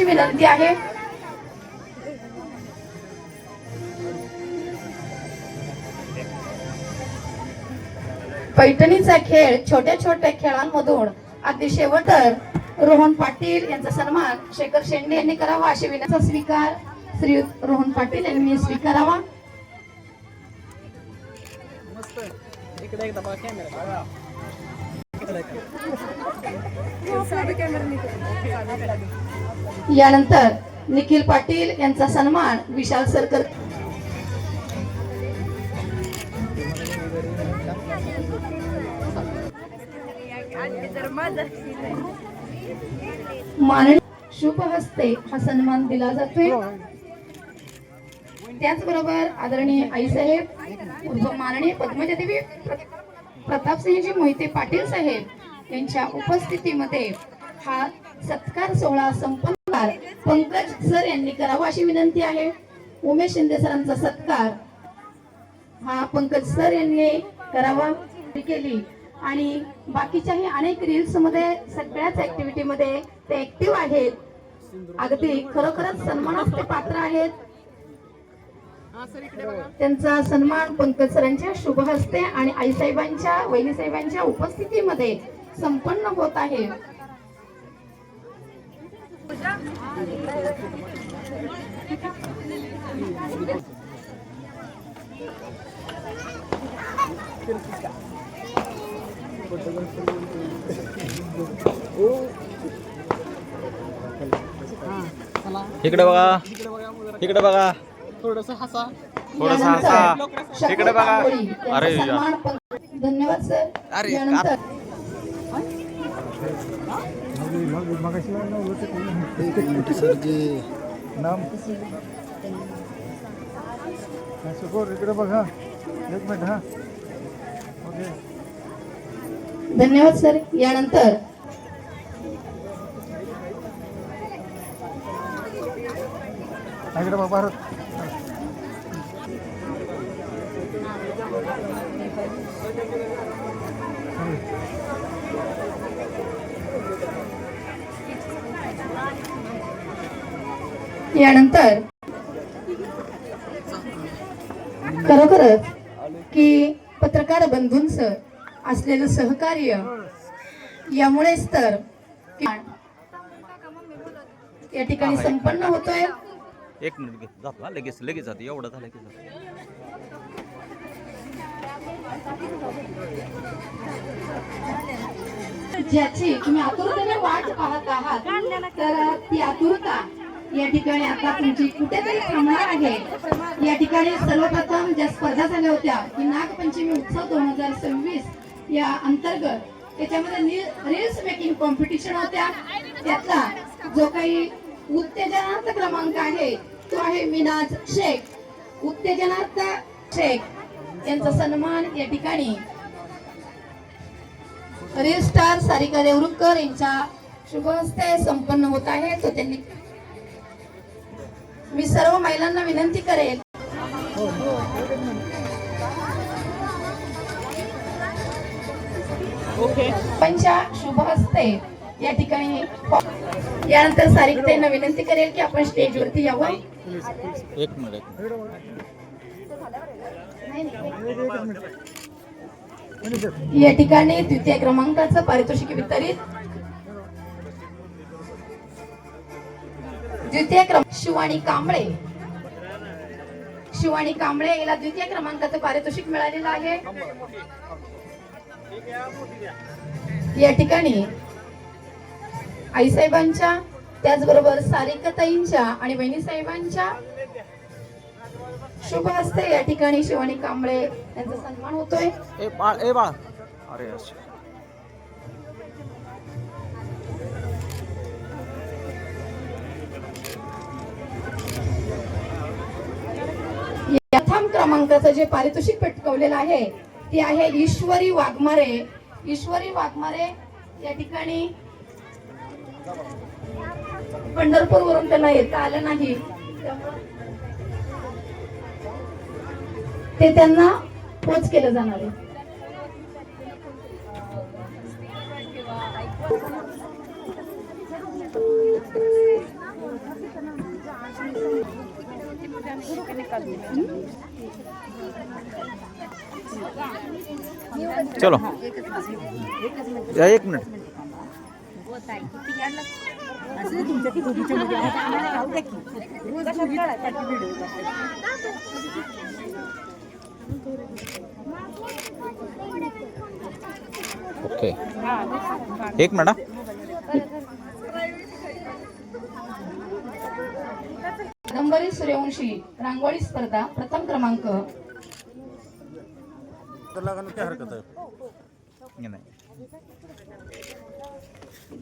विनंती आहे। पैठणीचा खेळ छोट्या छोट्या खेळांमधून अगदी शेवटर रोहन पाटील यांचा सन्मान शेखर शेंडे यांनी करावा अशी विनंती स्वीकार श्री रोहन पाटील यांनी स्वीकारावा। यानंतर निखिल पाटील यांचा सन्मान विशाल सरकर माननीय शुभ हस्ते हा सन्मान दिला जातोय। त्याचबरोबर आदरणीय आईसाहेब माननीय पद्मजा देवी प्रतापसिंहजी मोहिते पाटील साहेब यांच्या उपस्थितीमध्ये हा सत्कार सोहळा संपन्न पंकज सर यांनी करावा अशी विनंती आहे। उमेश शिंदे सरांचा सत्कार हा पंकज सर यांनी करावा केली आणि बाकीच्याही अनेक रील्स मध्ये सगळ्याच ऍक्टिव्हिटी मध्ये ते ऍक्टिव्ह आहेत। अगदी खरोखरच सन्मानाचे पात्र आहेत। त्यांचा सन्मान पंकज सरांच्या शुभ हस्ते आणि आईसाहेबांच्या वहिनीसाहेबांच्या उपस्थितीमध्ये संपन्न होत आहे। इकडे बघा, इकडे बघा, थोडंसं हसा, थोडंसं हसा, इकडे बघा। अरे धन्यवाद सर। यानंतर इकडे बघा, एक मिनिट हा। धन्यवाद सर। यानंतर इकडे बघा भारत यानंतर खरोखरच की पत्रकार बंधूंचं असलेलं सहकार्य यामुळेच तर या ठिकाणी संपन्न होतोय। एक मिनिट जातो, लगेच लगेच जातो, एवढं झालं की ज्याची तुम्ही आतुरतेने वाट पाहत आहात तर ती आतुरता या ठिकाणी आता तुमची कुठेतरी थांबणार आहे। या ठिकाणी सर्वप्रथम ज्या स्पर्धा झाल्या होत्या की नागपंचमी उत्सव 2026 या अंतर्गत त्याच्यामध्ये रील्स मेकिंग कॉम्पिटिशन होत्या। त्यातला जो काही उत्तेजनार्थ क्रमांक आहे तो आहे मिनाज शेख। उत्तेजनार्थ शेख यांचा सन्मान या ठिकाणी रील स्टार सारिका देवरुखकर यांच्या शुभ हस्ते संपन्न होत आहे। तो त्यांनी मी सर्व महिलांना विनंती करेल पंचा शुभ हस्ते या ठिकाणी। यानंतर सारिकाताईंना विनंती करेल की आपण स्टेजवरती यावं। एक मिनिट या ठिकाणी द्वितीय क्रमांकाचं पारितोषिक वितरित। द्वितीय क्रमांक शिवानी कांबळे, शिवानी कांबळे याला द्वितीय क्रमांकाचं पारितोषिक मिळालेलं आहे। या ठिकाणी आईसाहेबांच्या त्याचबरोबर सारिकाताईंच्या आणि वहिनीसाहेबांच्या शुभ हस्ते या ठिकाणी शिवानी कांबळे यांचा सन्मान होतोय। ए बाळ अरे प्रथम क्रमांकाचं जे पारितोषिक पटकावलेलं आहे ते आहे ईश्वरी वाघमारे। ईश्वरी वाघमारे या ठिकाणी पंढरपूर वरून त्यांना येता आलं नाही, ते त्यांना पोच केलं जाणार आहे। चलो या 1 मिनिट. ओके 1 मिनिट हा. कादंबरी सूर्यवंशी रांगोळी स्पर्धा प्रथम क्रमांक. नाही.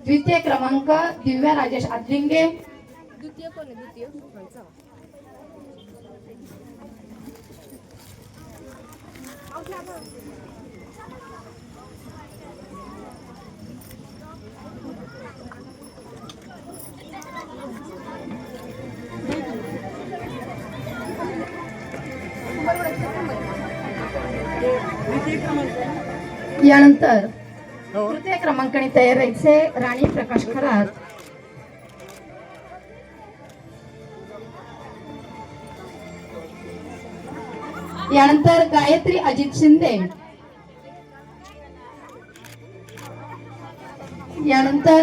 द्वितीय क्रमांक दिव्या राजेश आदलिंगे. यानंतर तृतीय क्रमांकाने तयार राहायचे राणी प्रकाश खरात. यानंतर गायत्री अजित शिंदे. यानंतर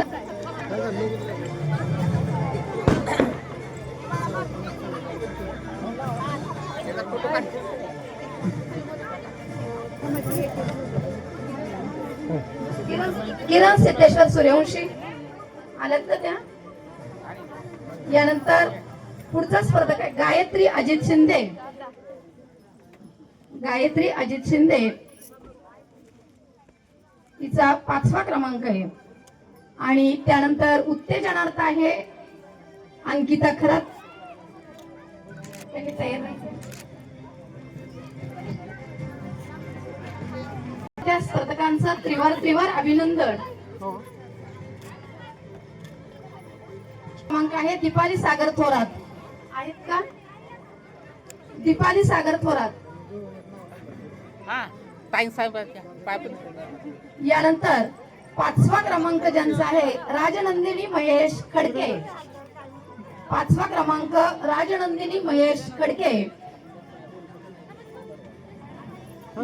किरण सिद्धेश्वर सूर्यवंशी आल्यात का त्या. यानंतर पुढचा स्पर्धक आहे गायत्री अजित शिंदे. गायत्री अजित शिंदे तिचा 5वा क्रमांक आहे. आणि त्यानंतर उत्तेजनार्थ आहे अंकिता खरात. त्यांनी तयार राहायचं. त्या स्पर्धकांचं त्रिवार अभिनंदन. क्रमांक आहे दीपाली सागर थोरात. आहेत का दीपाली सागर थोरात. यानंतर 5वा क्रमांक ज्यांचा आहे राजनंदिनी महेश खडके. 5वा क्रमांक राजनंदिनी महेश खडके.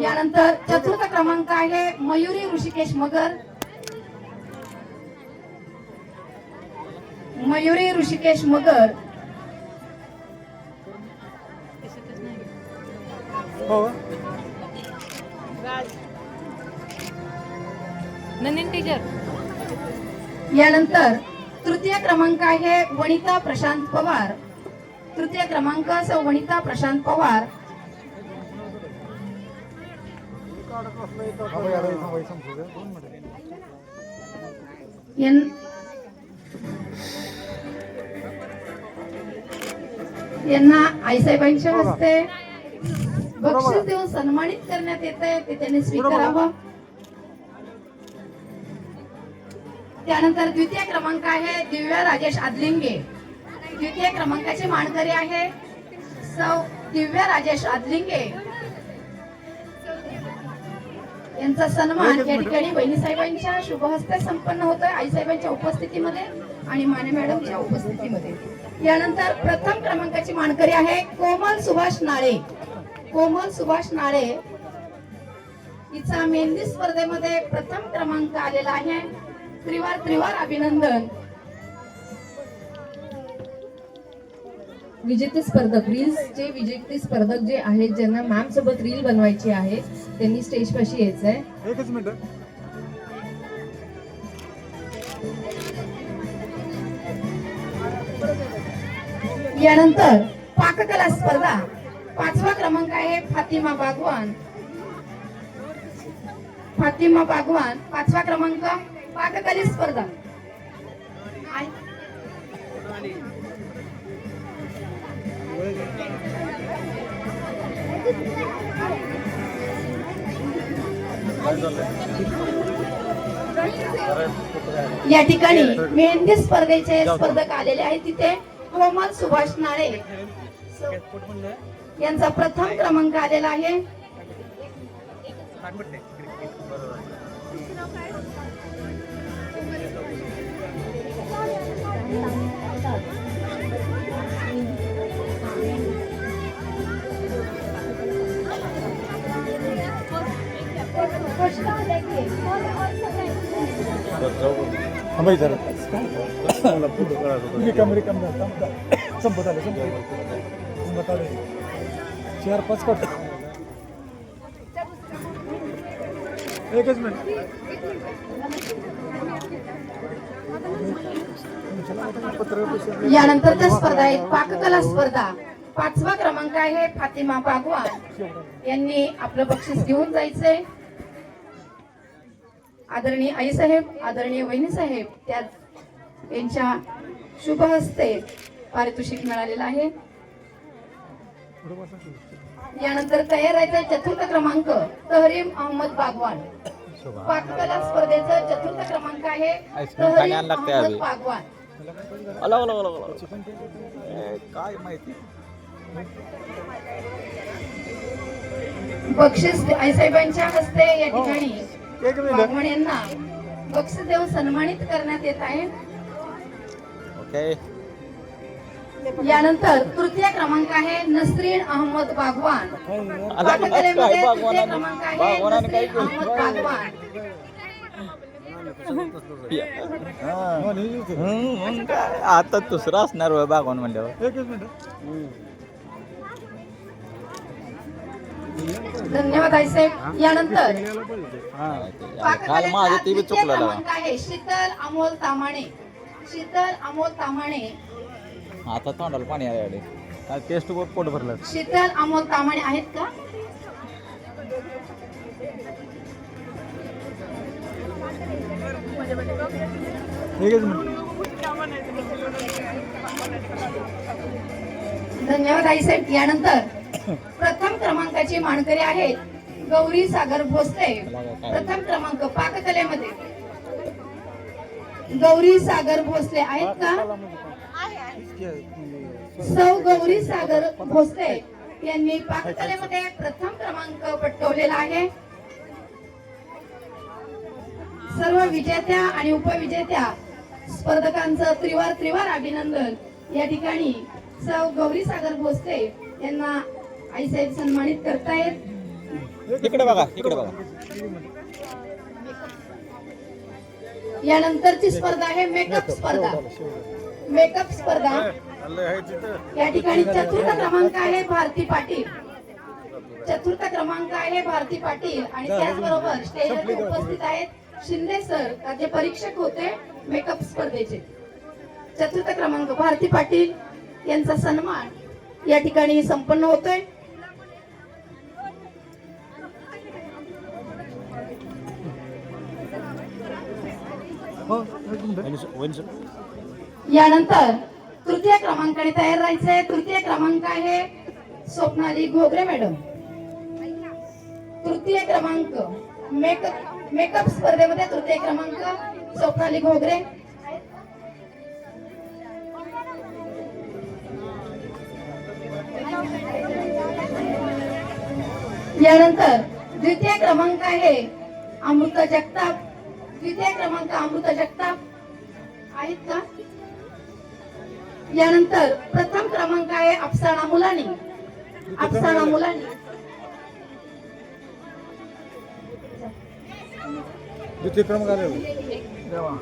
यानंतर 4था क्रमांक आहे मयुरी ऋषिकेश मगर. मयुरी ऋषिकेश मगर. यानंतर तृतीय क्रमांक आहे वनिता प्रशांत पवार. तृतीय क्रमांक वनिता प्रशांत पवार. यांना आईसाहेबांच्या हस्ते बक्षीस देऊन सन्मानित करण्यात येत आहे. ते त्यांनी स्वीकारावं. त्यानंतर द्वितीय क्रमांक आहे दिव्या राजेश आदलिंगे. द्वितीय क्रमांकाची मानकरी आहे सौ दिव्या राजेश आदलिंगे. यांचा सन्मान या ठिकाणी बहिणीसाहेबांच्या शुभहस्ते संपन्न होतोय आईसाहेबांच्या उपस्थितीमध्ये आणि माने मॅडमच्या उपस्थितीमध्ये. यानंतर प्रथम क्रमांकाची मानकरी आहे कोमल सुभाष नाळे. कोमल सुभाष नाळे हिचा मेहंदी स्पर्धेमध्ये प्रथम क्रमांक आलेला आहे. त्रिवार अभिनंदन. विजेते स्पर्धक रील्सचे विजेते स्पर्धक जे आहेत ज्यांना मॅम सोबत रील बनवायची आहे त्यांनी स्टेज पाशी यायचं आहे. 1 मिनिट. यानंतर पाककला स्पर्धा 5वा क्रमांक आहे फातिमा बागवान. फातिमा बागवान 5वा क्रमांक पाककली स्पर्धा. या ठिकाणी मेहंदी स्पर्धेचे स्पर्धक आलेले आहेत. तिथे कोमल सुभाष नाळे यांचा प्रथम क्रमांक आलेला आहे. थांबाय जरा रिकाम संपत आले 4-5 कट एकच मिनिट यानंतरच्या स्पर्धा आहेत पाककला स्पर्धा. 5वा क्रमांक आहे फातिमा बागवान. यांनी आपलं बक्षीस घेऊन जायचंय. आदरणीय आई साहेब, आदरणीय वहिनी साहेब त्यात यांच्या शुभ हस्ते पारितोषिक मिळालेलं आहे. यानंतर तयार राहायचा 4था क्रमांक तहरीम अहमद बागवान. पाककला स्पर्धेचा 4था क्रमांक आहे तहरीम अहमद बागवान. काय माहिती बक्षीस आईसाहेबांच्या हस्ते या ठिकाणी बागवान यांना बक्षीस देऊन सन्मानित करण्यात येत आहे. ओके. यानंतर तृतीय क्रमांक आहे नसरीन अहमद बागवान. पाककलेमध्ये तृतीय क्रमांक आहे नसरीन अहमद बागवान. आता दुसरा असणार होय बागवान म्हणल्यावर. एकच मिनिट धन्यवाद आईसाहेब. यानंतर काल माझं ते बी चुकलं क्रमांक आहे शीतल अमोल तामाणे. शीतल अमोल तामाणे. आता तोंडाला पाणी आले. काय टेस्ट पोट भरलं. शीतल अमोल तामाणे आहेत का? एकच मिनिट धन्यवाद आईसाहेब. यानंतर प्रथम क्रमांकाची मानकरी आहेत गौरी सागर भोसले. प्रथम क्रमांक पाककलेमध्ये गौरी सागर भोसले आहेत का? सौ गौरी सागर भोसले यांनी पाककलेमध्ये प्रथम क्रमांक पटकावलेला आहे. सर्व विजेत्या आणि उपविजेत्या स्पर्धकांचं त्रिवार अभिनंदन. या ठिकाणी सौ गौरी सागर भोसले यांना आईसाहेब सन्मानित करतायत. इकडे बघा, इकडे बघा. यानंतरची स्पर्धा आहे मेकअप स्पर्धा. मेकअप स्पर्धा या ठिकाणी 4था क्रमांक आहे भारती पाटील. 4था क्रमांक आहे भारती पाटील आणि त्याचबरोबर स्टेजवरती उपस्थित आहेत शिंदे सर जे परीक्षक होते मेकअप स्पर्धेचे. 4था क्रमांक भारती पाटील यांचा सन्मान या ठिकाणी संपन्न होतोय. यानंतर तृतीय क्रमांकाने तयार राहायचंय. तृतीय क्रमांक आहे स्वप्नाली घोगरे मॅडम. तृतीय क्रमांक मेकअप स्पर्धेमध्ये तृतीय क्रमांक स्वप्नाली घोगरे. यानंतर द्वितीय क्रमांक आहे अमृता जगताप. द्वितीय क्रमांक अमृता जगताप आहेत का? यानंतर प्रथम क्रमांक आहे अफसाना मुलानी. अफसाना मुलानी. द्वितीय क्रमांक आले देवा.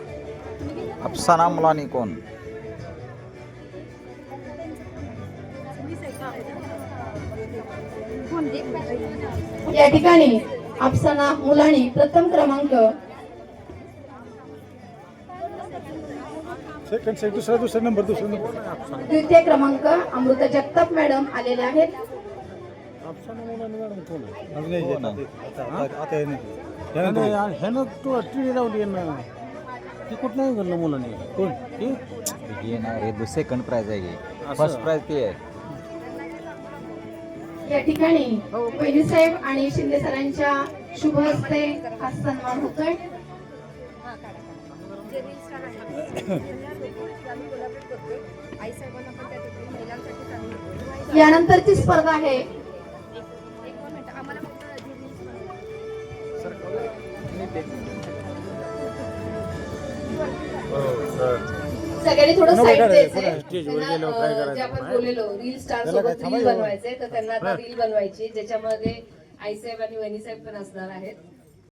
अफसाना मुलानी कोण? या ठिकाणी अफसाना मुलानी प्रथम क्रमांक. सेकंड दुसरा नंबर. द्वितीय क्रमांक अमृता जगताप मॅडम आलेले आहेत. ह्यानं तू टी लावली ती कुठं नाही घडलं मुलांनी. कोण हे नाही रे, सेकंड प्राइज आहे. फर्स्ट प्राइज ते आहे. या ठिकाणी वैद्य साहेब आणि शिंदे सरांच्या शुभ हस्ते हा सन्मान होतोय. यानंतरची स्पर्धा आहे सगळ्यांनी थोडं साईड द्यायचंय. जे आपण बोललेलो रील स्टार सोबत रील बनवायचे तर त्यांना आता रील बनवायची ज्याच्यामध्ये आईसाहेब आणि वहिनीसाहेब पण असणार आहेत.